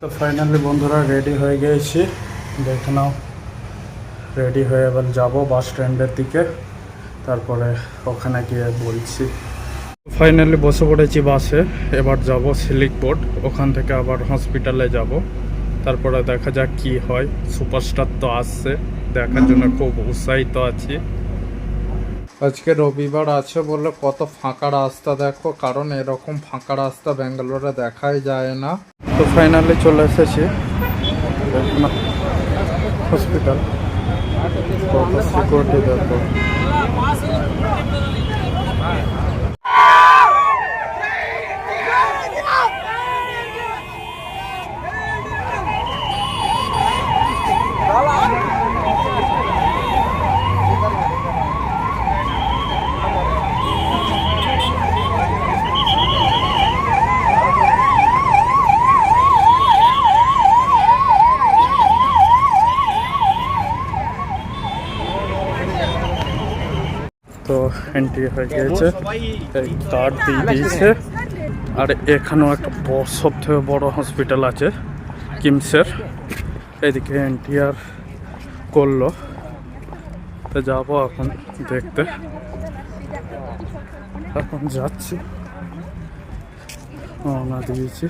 তো ফাইনালি বন্ধুরা রেডি হয়ে গিয়েছি, দেখে নাও। রেডি হয়ে এবার যাব বাস স্ট্যান্ডের দিকে, তারপরে ওখানে গিয়ে বলছি। ফাইনালি বসে পড়েছি বাসে, এবার যাব সিলিক বোর্ড, ওখান থেকে আবার হসপিটালে যাব, তারপরে দেখা যাক কি হয়। সুপারস্টার তো আসছে, দেখার জন্য খুব উৎসাহিত আছি। আজকে রবিবার আছে বলে কত ফাঁকা রাস্তা দেখো, কারণ এরকম ফাঁকা রাস্তা ব্যাঙ্গালোরে দেখাই যায় না। তো ফাইনালি চলে এসেছি হসপিটাল, সিকিউরিটি দেখো। তো এন্ট্রি হয়ে গিয়েছে, কার্ড দিয়ে দিয়েছে। আর এখানেও একটা সব থেকে বড় হসপিটাল আছে কিমসের, এদিকে এন্ট্রি আর করলো। তো যাবো এখন দেখতে, এখন যাচ্ছি, রওনা দিয়েছি।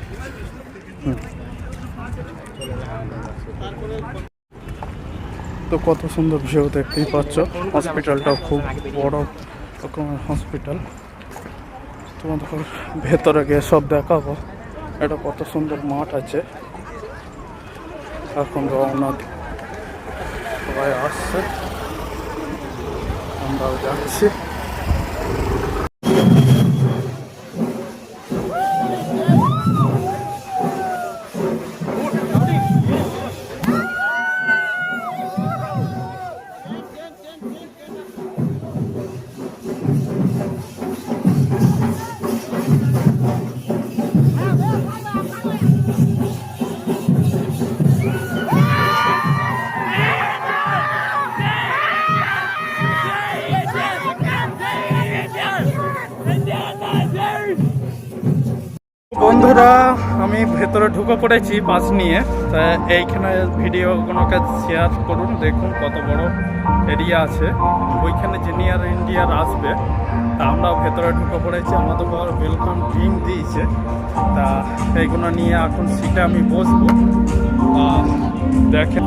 তো কত সুন্দর ভিউ দেখতেই পাচ্ছ, হসপিটালটাও খুব বড় রকমের হসপিটাল। তোমাদের ভেতরে গিয়ে সব দেখাবো। এটা কত সুন্দর মাঠ আছে, এখন রওনা সবাই আসছে, আমরাও যাচ্ছি। বন্ধুরা, আমি ভেতরে ঢুকে পড়েছি বাস নিয়ে। তা এইখানে ভিডিওগুলোকে শেয়ার করুন, দেখুন কত বড় এরিয়া আছে। ওইখানে জুনিয়র ইন্ডিয়ার আসবে, তা আমরাও ভেতরে ঢুকে পড়েছি। আমাদের ওয়েলকাম ড্রিঙ্ক দিয়েছে, তা এইগুলো নিয়ে এখন সিটে আমি বসবো। দেখেন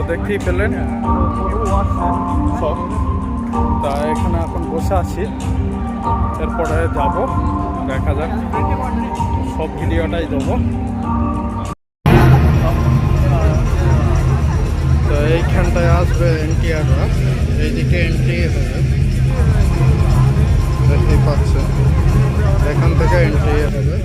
দেখতেই পেলেন সব। তা এখানে এখন বসে আছি, এরপরে যাব, দেখা যাক, সব ভিডিওটাই দেবো। তো এইখানটায় আসবে এনটিআররা, এইদিকে এন্ট্রি হবে, দেখতেই পাচ্ছেন, এখান থেকে এন্ট্রি হবে।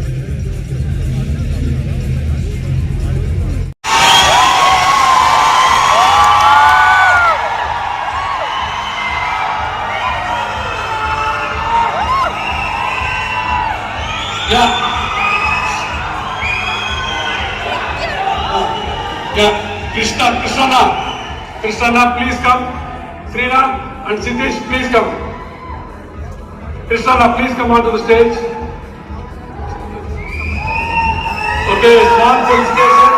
Krishna, please come. Sriram and Sitish, please come. Krishna, please come onto the stage. Okay, small felicitation.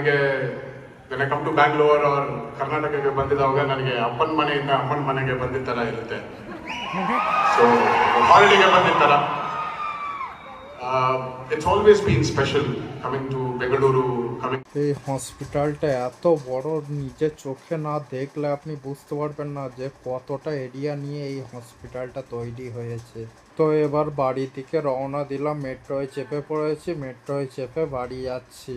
ನನಗೆ when I come to Bangalore or ಕರ್ನಾಟಕಕ್ಕೆ ಬಂದಿದ್ದಾಗ ನನಗೆ ಅಪ್ಪನ ಮನೆಯಿಂದ ಅಮ್ಮನ ಮನೆಗೆ ಬಂದಿದ್ದ ಥರ ಇರುತ್ತೆ. ಸೊ ಹಾಲಿಡೇಗೆ ಬಂದಿದ್ದ ಥರ. It's always been special coming to Bengaluru, coming. এই হসপিটালটা এত বড়, নিজের চোখে না দেখলে আপনি বুঝতে পারবেন না যে কতটা এরিয়া নিয়ে এই হসপিটালটা তৈরি হয়েছে। তো এবার বাড়ি থেকে রওনা দিলাম, মেট্রোয় চেপে পড়েছি, মেট্রোয় চেপে বাড়ি যাচ্ছি।